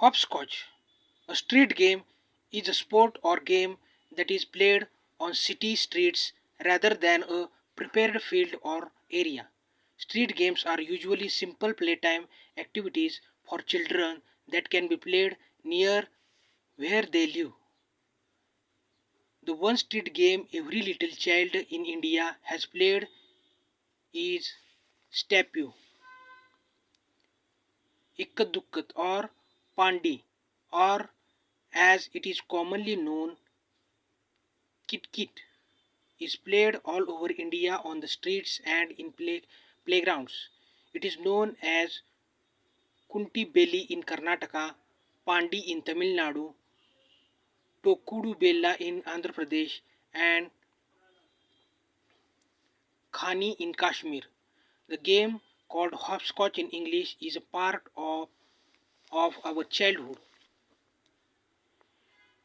Hopscotch, a street game, is a sport or game that is played on city streets rather than a prepared field or area. Street games are usually simple playtime activities for children that can be played near where they live. The one street game every little child in India has played is Stepu, Ikkadukkat or Pandi, or as it is commonly known, Kit Kit, is played all over India on the streets and in playgrounds. It is known as Kunti Belli in Karnataka, Pandi in Tamil Nadu, Tokudu Bella in Andhra Pradesh, and Khani in Kashmir. The game, called hopscotch in English, is a part of our childhood.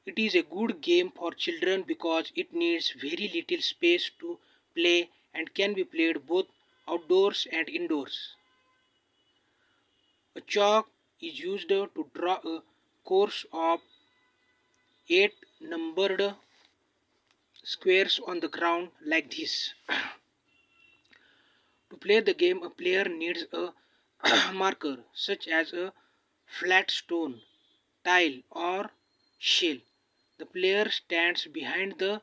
It is a good game for children because it needs very little space to play and can be played both outdoors and indoors. A chalk is used to draw a course of 8 numbered squares on the ground like this. To play the game, a player needs a marker such as a flat stone, tile, or shell. The player stands behind the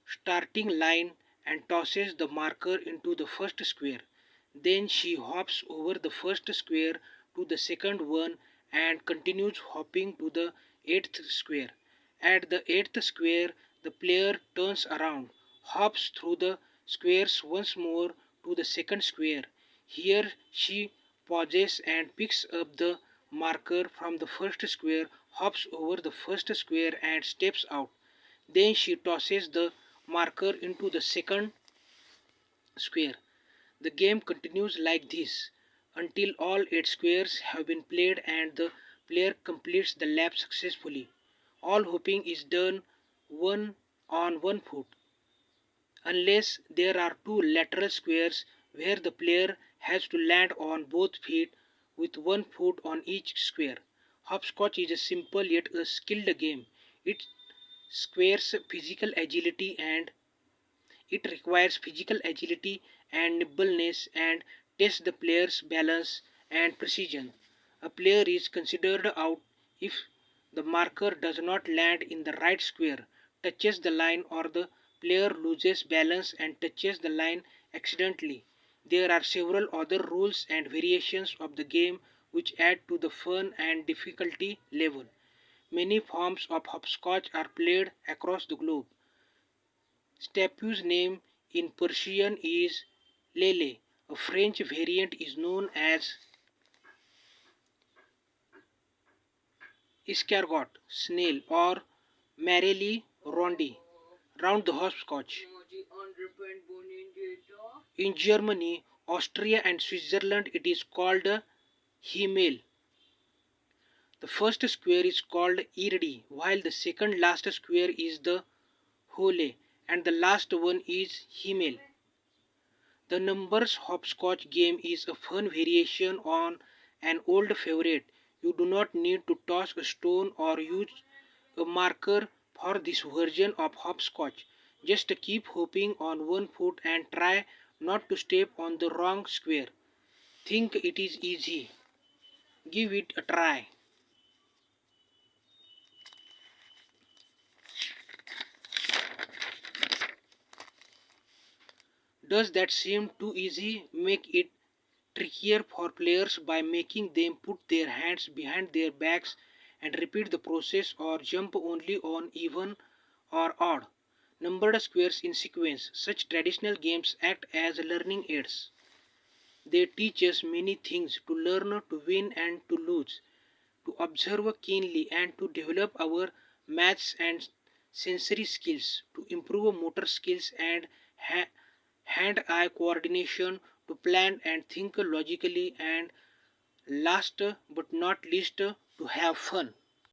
starting line and tosses the marker into the first square. Then she hops over the first square to the second one and continues hopping to the eighth square. At the eighth square, the player turns around, hops through the squares once more to the second square. Here she pauses and picks up the marker from the first square, hops over the first square and steps out. Then she tosses the marker into the second square. The game continues like this until all 8 squares have been played and the player completes the lap successfully. All hopping is done one on one foot, unless there are two lateral squares where the player has to land on both feet with one foot on each square. Hopscotch is a simple yet a skilled game. It squares physical agility and it requires physical agility and nimbleness and tests the player's balance and precision. A player is considered out if the marker does not land in the right square, touches the line, or the player loses balance and touches the line accidentally. There are several other rules and variations of the game which add to the fun and difficulty level. Many forms of hopscotch are played across the globe. Stepu's name in Persian is Lele. A French variant is known as escargot, snail, or merrily rondi, round the hopscotch. In Germany, Austria, and Switzerland, it is called Himmel. The first square is called Irdi, while the second last square is the Hole, and the last one is Himmel. The numbers hopscotch game is a fun variation on an old favorite. You do not need to toss a stone or use a marker for this version of hopscotch. Just keep hopping on one foot and try not to step on the wrong square. Think it is easy. Give it a try. Does that seem too easy? Make it trickier for players by making them put their hands behind their backs and repeat the process or jump only on even or odd numbered squares in sequence. Such traditional games act as learning aids. They teach us many things: to learn, to win, and to lose, to observe keenly, and to develop our maths and sensory skills, to improve motor skills and hand eye coordination, to plan and think logically, and last but not least, to have fun.